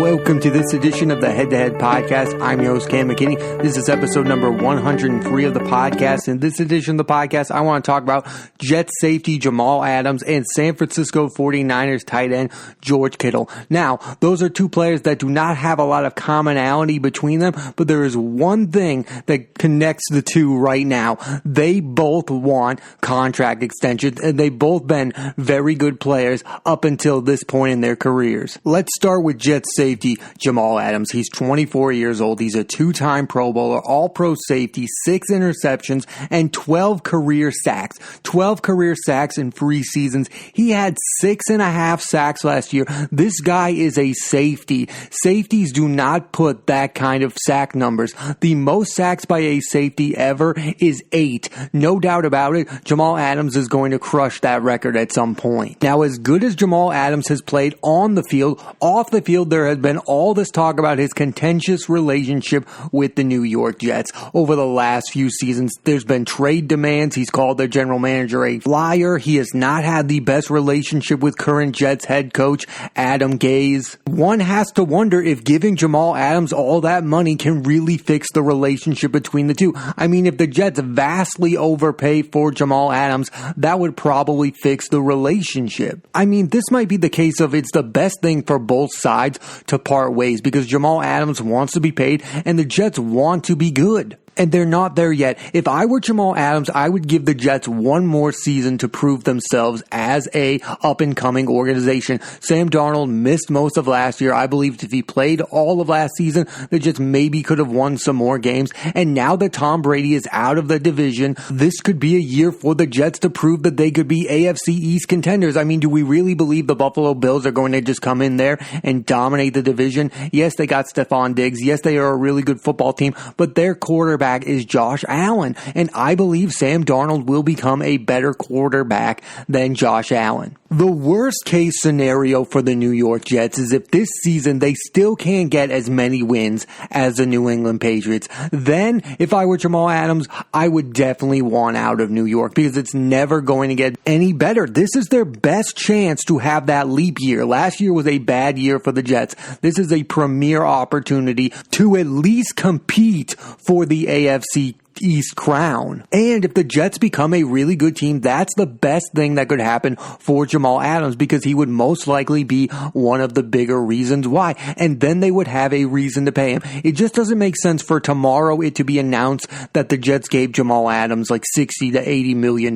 Welcome to this edition of the Head to Head Podcast. I'm your host, Cam McKinney. This is episode number 103 of the podcast. In this edition of the podcast, I want to talk about Jets safety Jamal Adams and San Francisco 49ers tight end Geroge Kittle. Now, those are two players that do not have a lot of commonality between them, but there is one thing that connects the two right now. They both want contract extensions, and they've both been very good players up until this point in their careers. Let's start with Jets safety Jamal Adams. He's 24 years old. He's a two-time Pro Bowler, all-pro safety, 6 interceptions, and 12 career sacks. 12 career sacks in 3 seasons. He had 6.5 sacks last year. This guy is a safety. Safeties do not put that kind of sack numbers. The most sacks by a safety ever is 8. No doubt about it, Jamal Adams is going to crush that record at some point. Now, as good as Jamal Adams has played on the field, off the field, there has been all this talk about his contentious relationship with the New York Jets. Over the last few seasons, there's been trade demands. He's called their general manager a liar. He has not had the best relationship with current Jets head coach Adam Gase. One has to wonder if giving Jamal Adams all that money can really fix the relationship between the two. I mean, if the Jets vastly overpay for Jamal Adams, that would probably fix the relationship. I mean, this might be the case of it's the best thing for both sides to part ways because Jamal Adams wants to be paid and the Jets want to be good. And they're not there yet. If I were Jamal Adams, I would give the Jets one more season to prove themselves as a up-and-coming organization. Sam Darnold missed most of last year. I believed if he played all of last season, the Jets maybe could have won some more games. And now that Tom Brady is out of the division, this could be a year for the Jets to prove that they could be AFC East contenders. I mean, do we really believe the Buffalo Bills are going to just come in there and dominate the division? Yes, they got Stephon Diggs. Yes, they are a really good football team, but their quarterback is Josh Allen, and I believe Sam Darnold will become a better quarterback than Josh Allen. The worst case scenario for the New York Jets is if this season they still can't get as many wins as the New England Patriots. Then, if I were Jamal Adams, I would definitely want out of New York because it's never going to get any better. This is their best chance to have that leap year. Last year was a bad year for the Jets. This is a premier opportunity to at least compete for the AFC East crown. And if the Jets become a really good team, that's the best thing that could happen for Jamal Adams because he would most likely be one of the bigger reasons why. And then they would have a reason to pay him. It just doesn't make sense for tomorrow it to be announced that the Jets gave Jamal Adams like $60 to $80 million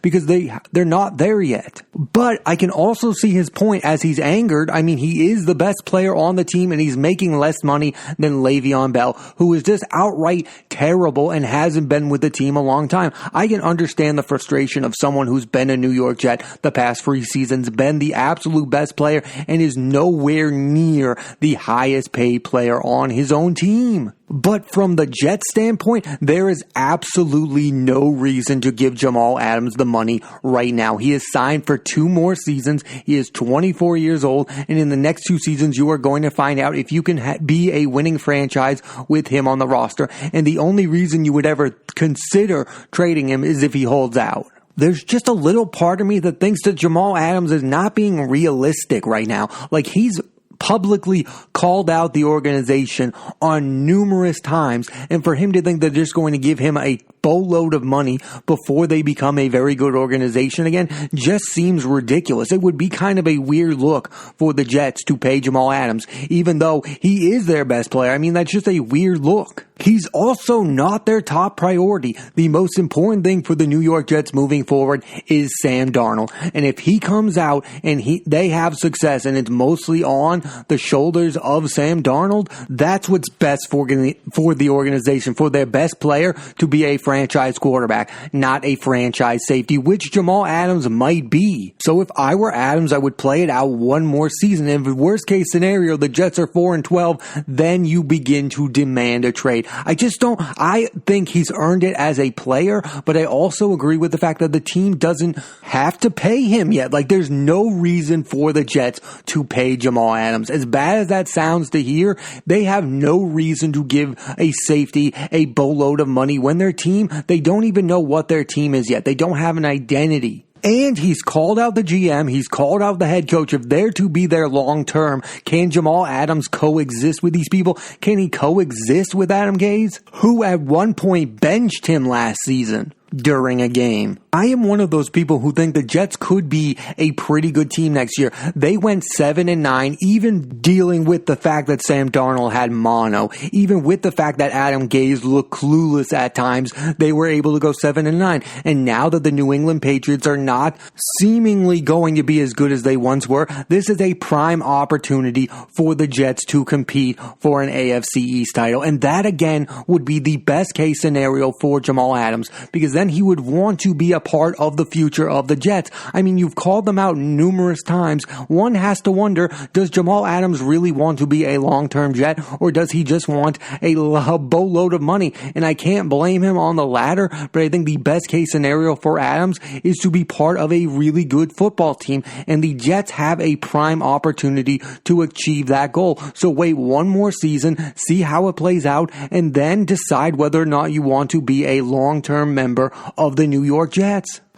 because they're not there yet. But I can also see his point as he's angered. I mean, he is the best player on the team and he's making less money than Le'Veon Bell, who is just outright terrible and hasn't been with the team a long time. I can understand the frustration of someone who's been a New York Jet the past 3 seasons, been the absolute best player, and is nowhere near the highest paid player on his own team. But from the Jets standpoint, there is absolutely no reason to give Jamal Adams the money right now. He is signed for 2 more seasons. He is 24 years old, and in the next 2 seasons, you are going to find out if you can be a winning franchise with him on the roster. And the only reason you would ever consider trading him is if he holds out. There's just a little part of me that thinks that Jamal Adams is not being realistic right now. Like, he's publicly called out the organization on numerous times, and for him to think they're just going to give him a boatload of money before they become a very good organization again just seems ridiculous. It would be kind of a weird look for the Jets to pay Jamal Adams, even though he is their best player. I mean, that's just a weird look. He's also not their top priority. The most important thing for the New York Jets moving forward is Sam Darnold. And if he comes out and they have success and it's mostly on the shoulders of Sam Darnold, that's what's best for the organization, for their best player to be a franchise quarterback, not a franchise safety, which Jamal Adams might be. So if I were Adams, I would play it out one more season. And if the worst case scenario, the Jets are 4-12, then you begin to demand a trade. I think he's earned it as a player, but I also agree with the fact that the team doesn't have to pay him yet. Like, there's no reason for the Jets to pay Jamal Adams. As bad as that sounds to hear, they have no reason to give a safety a boatload of money when their team, they don't even know what their team is yet. They don't have an identity. And he's called out the GM, he's called out the head coach. If they're to be there long term, can Jamal Adams coexist with these people? Can he coexist with Adam Gase, who at one point benched him last season during a game? I am one of those people who think the Jets could be a pretty good team next year. They went 7-9, even dealing with the fact that Sam Darnold had mono, even with the fact that Adam Gase looked clueless at times. They were able to go 7-9. And now that the New England Patriots are not seemingly going to be as good as they once were, this is a prime opportunity for the Jets to compete for an AFC East title. And that again would be the best case scenario for Jamal Adams, because then he would want to be a part of the future of the Jets. I mean, you've called them out numerous times. One has to wonder, does Jamal Adams really want to be a long-term Jet, or does he just want a boatload of money? And I can't blame him on the latter, but I think the best case scenario for Adams is to be part of a really good football team, and the Jets have a prime opportunity to achieve that goal. So wait one more season, see how it plays out, and then decide whether or not you want to be a long-term member of the New York Jets.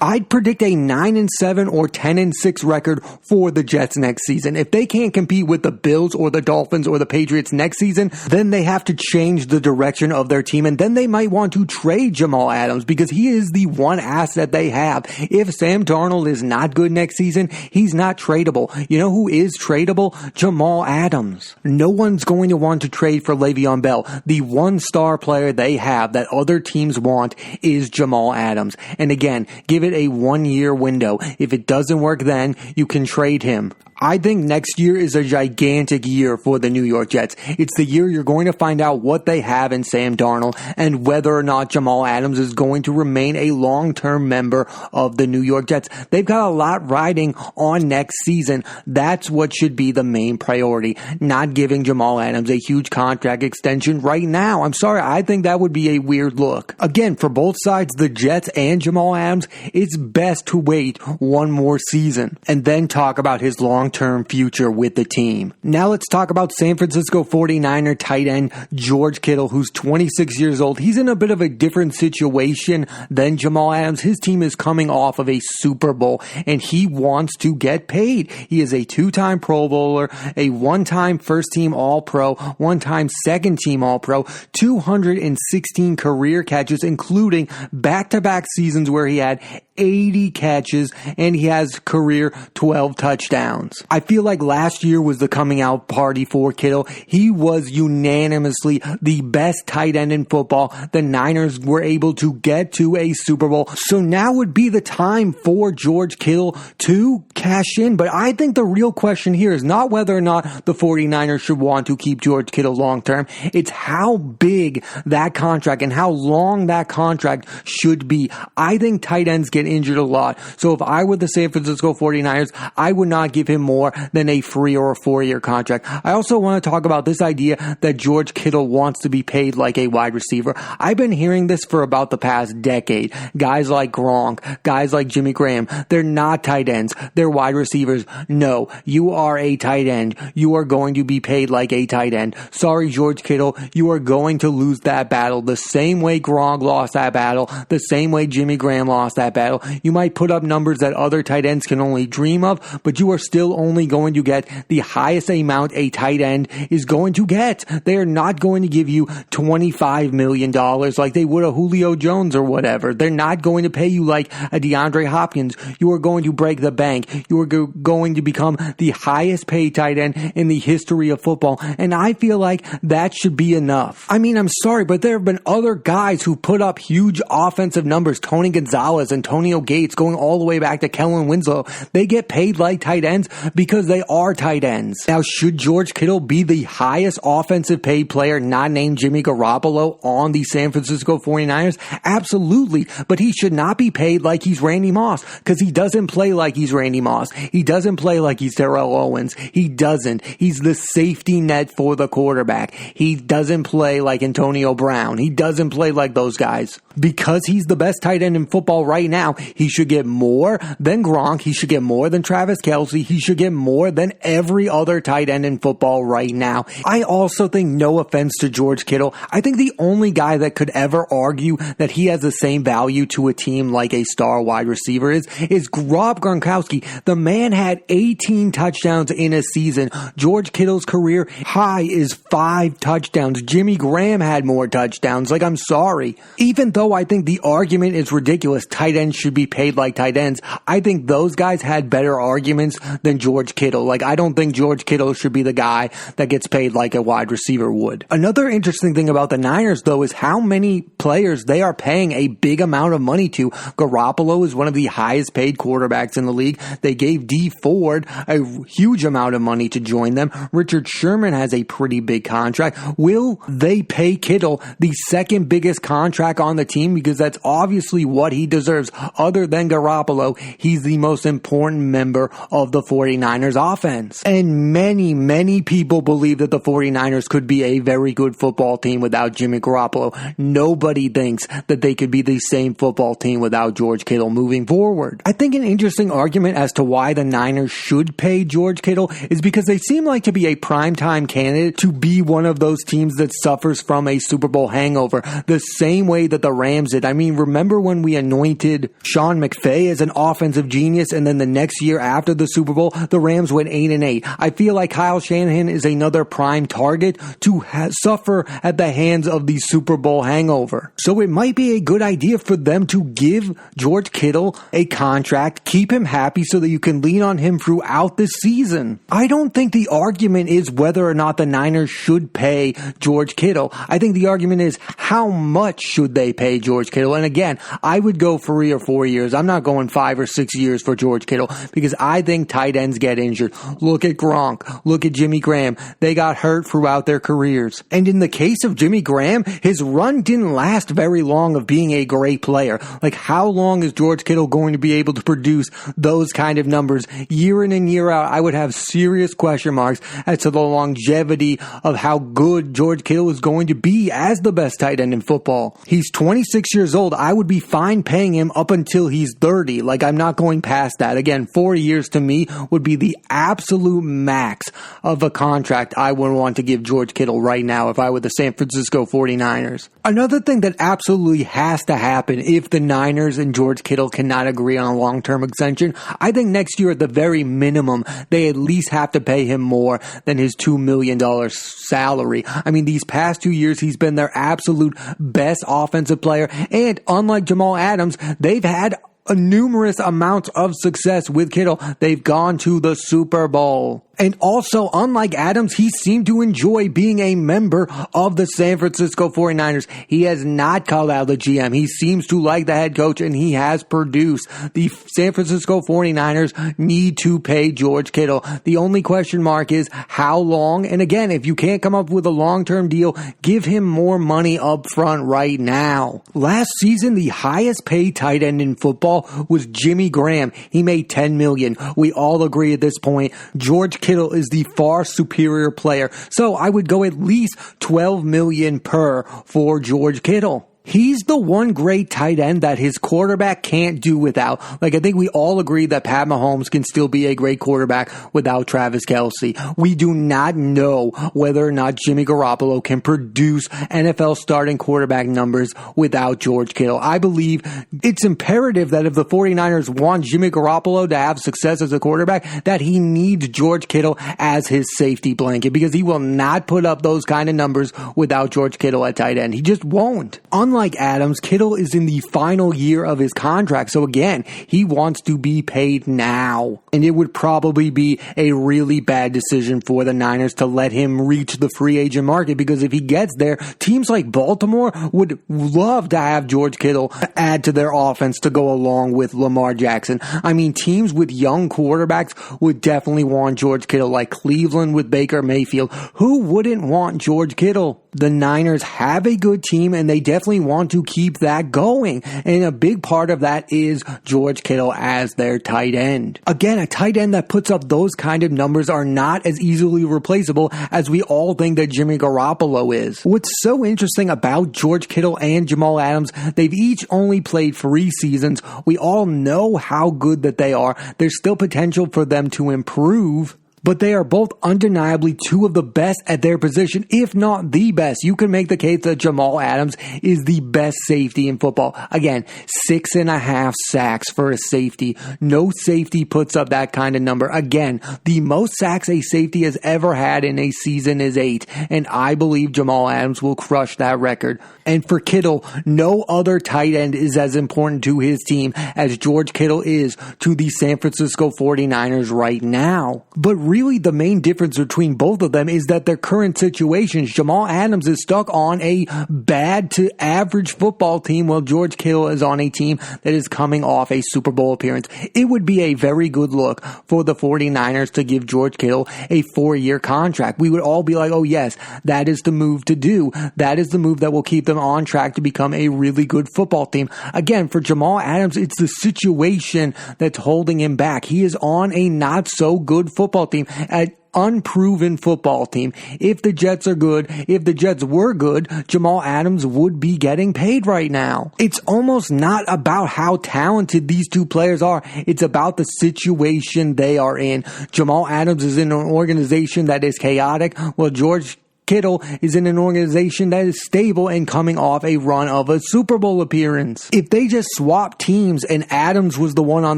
I'd predict a 9-7 or 10-6 record for the Jets next season. If they can't compete with the Bills or the Dolphins or the Patriots next season, then they have to change the direction of their team, and then they might want to trade Jamal Adams, because he is the one asset they have. If Sam Darnold is not good next season, he's not tradable. You know who is tradable? Jamal Adams. No one's going to want to trade for Le'Veon Bell. The one star player they have that other teams want is Jamal Adams. And again, give it a 1-year window. If it doesn't work then, you can trade him. I think next year is a gigantic year for the New York Jets. It's the year you're going to find out what they have in Sam Darnold and whether or not Jamal Adams is going to remain a long-term member of the New York Jets. They've got a lot riding on next season. That's what should be the main priority, not giving Jamal Adams a huge contract extension right now. I'm sorry, I think that would be a weird look. Again, for both sides, the Jets and Jamal Adams, it's best to wait one more season and then talk about his long-term future with the team. Now let's talk about San Francisco 49er tight end George Kittle, who's 26 years old. He's in a bit of a different situation than Jamal Adams. His team is coming off of a Super Bowl, and he wants to get paid. He is a 2-time Pro Bowler, a 1-time first-team All-Pro, 1-time second-team All-Pro, 216 career catches, including back-to-back seasons where he had 80 catches, and he has career 12 touchdowns. I feel like last year was the coming out party for Kittle. He was unanimously the best tight end in football. The Niners were able to get to a Super Bowl. So now would be the time for George Kittle to cash in. But I think the real question here is not whether or not the 49ers should want to keep George Kittle long term. It's how big that contract and how long that contract should be. I think tight ends get injured a lot. So if I were the San Francisco 49ers, I would not give him more than a 3 or a 4-year contract. I also want to talk about this idea that George Kittle wants to be paid like a wide receiver. I've been hearing this for about the past decade. Guys like Gronk, guys like Jimmy Graham, they're not tight ends. They're wide receivers. No, you are a tight end. You are going to be paid like a tight end. Sorry, George Kittle, you are going to lose that battle the same way Gronk lost that battle, the same way Jimmy Graham lost that battle. You might put up numbers that other tight ends can only dream of, but you are still only going to get the highest amount a tight end is going to get. They are not going to give you $25 million like they would a Julio Jones or whatever. They're not going to pay you like a DeAndre Hopkins. You are going to break the bank. You are going to become the highest paid tight end in the history of football, and I feel like that should be enough. I mean, I'm sorry, but there have been other guys who put up huge offensive numbers. Tony Gonzalez, Antonio Gates, going all the way back to Kellen Winslow. They get paid like tight ends because they are tight ends. Now, should George Kittle be the highest offensive paid player not named Jimmy Garoppolo on the San Francisco 49ers? Absolutely. But he should not be paid like he's Randy Moss, because he doesn't play like he's Randy Moss. He doesn't play like he's Terrell Owens. He doesn't. He's the safety net for the quarterback. He doesn't play like Antonio Brown. He doesn't play like those guys. Because he's the best tight end in football right now, now, he should get more than Gronk. He should get more than Travis Kelce. He should get more than every other tight end in football right now. I also think, no offense to George Kittle, I think the only guy that could ever argue that he has the same value to a team like a star wide receiver is Rob Gronkowski. The man had 18 touchdowns in a season. George Kittle's career high is 5 touchdowns. Jimmy Graham had more touchdowns. I'm sorry. Even though I think the argument is ridiculous, tight ends should be paid like tight ends, I think those guys had better arguments than George Kittle. I don't think George Kittle should be the guy that gets paid like a wide receiver would. Another interesting thing about the Niners, though, is how many players they are paying a big amount of money to. Garoppolo is one of the highest paid quarterbacks in the league. They gave Dee Ford a huge amount of money to join them. Richard Sherman has a pretty big contract. Will they pay Kittle the second biggest contract on the team? Because that's obviously what he deserves. Other than Garoppolo, he's the most important member of the 49ers offense. And many people believe that the 49ers could be a very good football team without Jimmy Garoppolo. Nobody thinks that they could be the same football team without George Kittle moving forward. I think an interesting argument as to why the Niners should pay George Kittle is because they seem like to be a primetime candidate to be one of those teams that suffers from a Super Bowl hangover, the same way that the Rams did. I mean, remember when we anointed Sean McVay as an offensive genius, and then the next year after the Super Bowl, the Rams went 8-8. I feel like Kyle Shanahan is another prime target to suffer at the hands of the Super Bowl hangover. So it might be a good idea for them to give George Kittle a contract, keep him happy so that you can lean on him throughout the season. I don't think the argument is whether or not the Niners should pay George Kittle. I think the argument is how much should they pay George Kittle? And again, I would go 3 or 4 years. I'm not going 5 or 6 years for George Kittle because I think tight ends get injured. Look at Gronk. Look at Jimmy Graham. They got hurt throughout their careers. And in the case of Jimmy Graham, his run didn't last very long of being a great player. How long is George Kittle going to be able to produce those kind of numbers year in and year out? I would have serious question marks as to the longevity of how good George Kittle is going to be as the best tight end in football. He's 26 years old. I would be fine paying him up until he's 30. I'm not going past that. Again, 4 years to me would be the absolute max of a contract I would want to give George Kittle right now if I were the San Francisco 49ers. Another thing that absolutely has to happen if the Niners and George Kittle cannot agree on a long-term extension, I think next year at the very minimum, they at least have to pay him more than his $2 million salary. I mean, these past 2 years, he's been their absolute best offensive player. And unlike Jamal Adams, they've had numerous amounts of success with Kittle. They've gone to the Super Bowl. And also, unlike Adams, he seemed to enjoy being a member of the San Francisco 49ers. He has not called out the GM. He seems to like the head coach, and he has produced. The San Francisco 49ers need to pay George Kittle. The only question mark is how long. And again, if you can't come up with a long-term deal, give him more money up front right now. Last season, the highest paid tight end in football was Jimmy Graham. He made $10 million. We all agree at this point, George Kittle is the far superior player. So I would go at least $12 million per for George Kittle. He's the one great tight end that his quarterback can't do without. I think we all agree that Pat Mahomes can still be a great quarterback without Travis Kelce. We do not know whether or not Jimmy Garoppolo can produce NFL starting quarterback numbers without George Kittle. I believe it's imperative that if the 49ers want Jimmy Garoppolo to have success as a quarterback, that he needs George Kittle as his safety blanket because he will not put up those kind of numbers without George Kittle at tight end. He just won't. Unlike Adams, Kittle is in the final year of his contract. So again, he wants to be paid now. And it would probably be a really bad decision for the Niners to let him reach the free agent market because if he gets there, teams like Baltimore would love to have George Kittle add to their offense to go along with Lamar Jackson. I mean, teams with young quarterbacks would definitely want George Kittle, like Cleveland with Baker Mayfield. Who wouldn't want George Kittle? The Niners have a good team, and they definitely want to keep that going. And a big part of that is George Kittle as their tight end. Again, a tight end that puts up those kind of numbers are not as easily replaceable as we all think that Jimmy Garoppolo is. What's so interesting about George Kittle and Jamal Adams, they've each only played 3 seasons. We all know how good that they are. There's still potential for them to improve. But they are both undeniably 2 of the best at their position, if not the best. You can make the case that Jamal Adams is the best safety in football. Again, 6.5 sacks for a safety. No safety puts up that kind of number. Again, the most sacks a safety has ever had in a season is 8. And I believe Jamal Adams will crush that record. And for Kittle, no other tight end is as important to his team as George Kittle is to the San Francisco 49ers right now. But really, the main difference between both of them is that their current situations. Jamal Adams is stuck on a bad to average football team, while George Kittle is on a team that is coming off a Super Bowl appearance. It would be a very good look for the 49ers to give George Kittle a 4-year contract. We would all be like, oh yes, that is the move to do. That is the move that will keep them on track to become a really good football team. Again, for Jamal Adams, it's the situation that's holding him back. He is on a not so good football team, an unproven football team. If the Jets are good, if the Jets were good, Jamal Adams would be getting paid right now. It's almost not about how talented these 2 players are. It's about the situation they are in. Jamal Adams is in an organization that is chaotic, while George Kittle is in an organization that is stable and coming off a run of a Super Bowl appearance. If they just swapped teams and Adams was the one on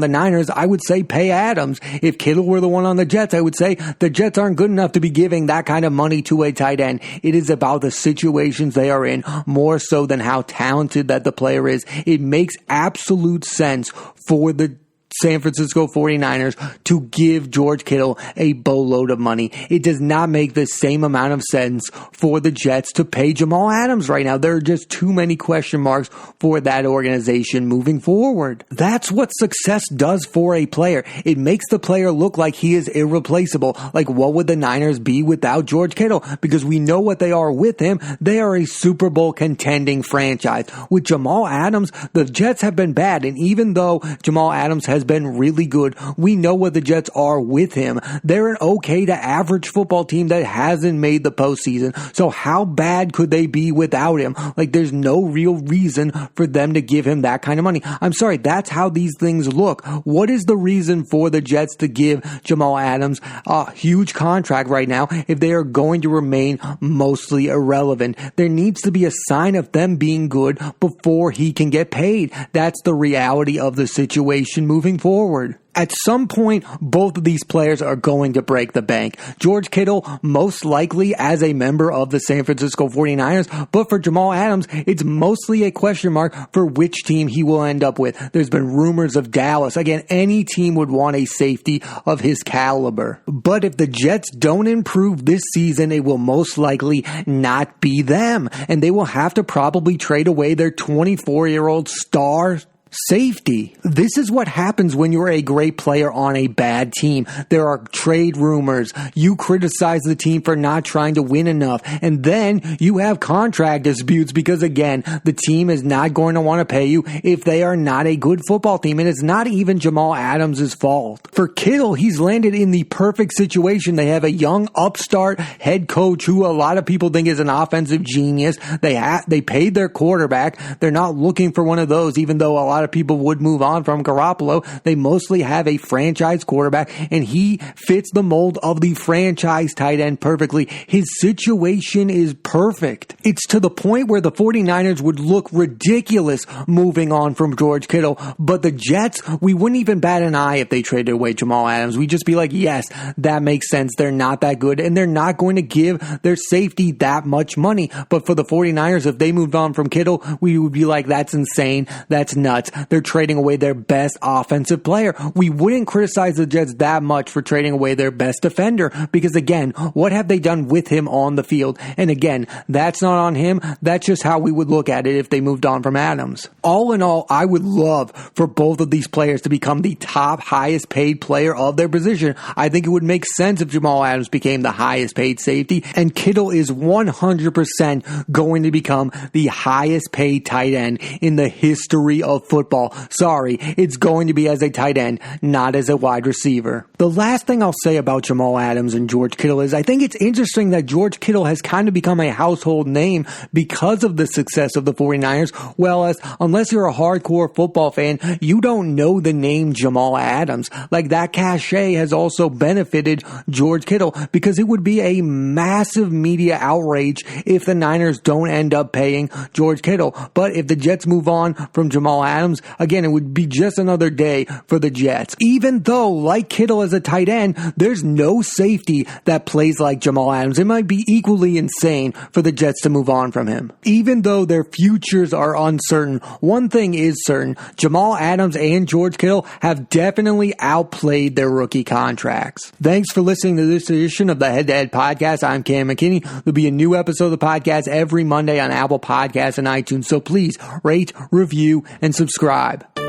the Niners, I would say pay Adams. If Kittle were the one on the Jets, I would say the Jets aren't good enough to be giving that kind of money to a tight end. It is about the situations they are in more so than how talented that the player is. It makes absolute sense for the San Francisco 49ers to give George Kittle a boatload of money. It does not make the same amount of sense for the Jets to pay Jamal Adams right now. There are just too many question marks for that organization moving forward. That's what success does for a player. It makes the player look like he is irreplaceable. Like, what would the Niners be without George Kittle? Because we know what they are with him. They are a Super Bowl contending franchise. With Jamal Adams, the Jets have been bad, and even though Jamal Adams has been really good, we know what the Jets are with him. They're an okay to average football team that hasn't made the postseason. So how bad could they be without him? Like, there's no real reason for them to give him that kind of money. I'm sorry, that's how these things look. What is the reason for the Jets to give Jamal Adams a huge contract right now if they are going to remain mostly irrelevant? There needs to be a sign of them being good before he can get paid. That's the reality of the situation moving forward. At some point, both of these players are going to break the bank. George Kittle, most likely as a member of the San Francisco 49ers, but for Jamal Adams, it's mostly a question mark for which team he will end up with. There's been rumors of Dallas. Again, any team would want a safety of his caliber. But if the Jets don't improve this season, it will most likely not be them, and they will have to probably trade away their 24-year-old star safety. This is what happens when you're a great player on a bad team. There are trade rumors. You criticize the team for not trying to win enough. And then you have contract disputes because, again, the team is not going to want to pay you if they are not a good football team. And it's not even Jamal Adams' fault. For Kittle, he's landed in the perfect situation. They have a young upstart head coach who a lot of people think is an offensive genius. They paid their quarterback. They're not looking for one of those, even though a lot of people would move on from Garoppolo. They mostly have a franchise quarterback, and he fits the mold of the franchise tight end perfectly. His situation is perfect. It's to the point where the 49ers would look ridiculous moving on from George Kittle, but the Jets, we wouldn't even bat an eye if they traded away Jamal Adams. We'd just be like, yes, that makes sense. They're not that good, and they're not going to give their safety that much money. But for the 49ers, if they moved on from Kittle, we would be like, that's insane. That's nuts. They're trading away their best offensive player. We wouldn't criticize the Jets that much for trading away their best defender because, again, what have they done with him on the field? And again, that's not not on him. That's just how we would look at it if they moved on from Adams. All in all, I would love for both of these players to become the top highest paid player of their position. I think it would make sense if Jamal Adams became the highest paid safety, and Kittle is 100% going to become the highest paid tight end in the history of football. Sorry, it's going to be as a tight end, not as a wide receiver. The last thing I'll say about Jamal Adams and George Kittle is I think it's interesting that George Kittle has kind of become a household name because of the success of the 49ers, whereas unless you're a hardcore football fan, you don't know the name Jamal Adams. Like, that cachet has also benefited George Kittle because it would be a massive media outrage if the Niners don't end up paying George Kittle. But if the Jets move on from Jamal Adams, again, it would be just another day for the Jets. Even though, like Kittle as a tight end, there's no safety that plays like Jamal Adams. It might be equally insane for the Jets to move on from him. Even though their futures are uncertain, one thing is certain: Jamal Adams and George Kittle have definitely outplayed their rookie contracts. Thanks for listening to this edition of the Head to Head Podcast. I'm Cam McKinney. There'll be a new episode of the podcast every Monday on Apple Podcasts and iTunes, so please rate, review, and subscribe.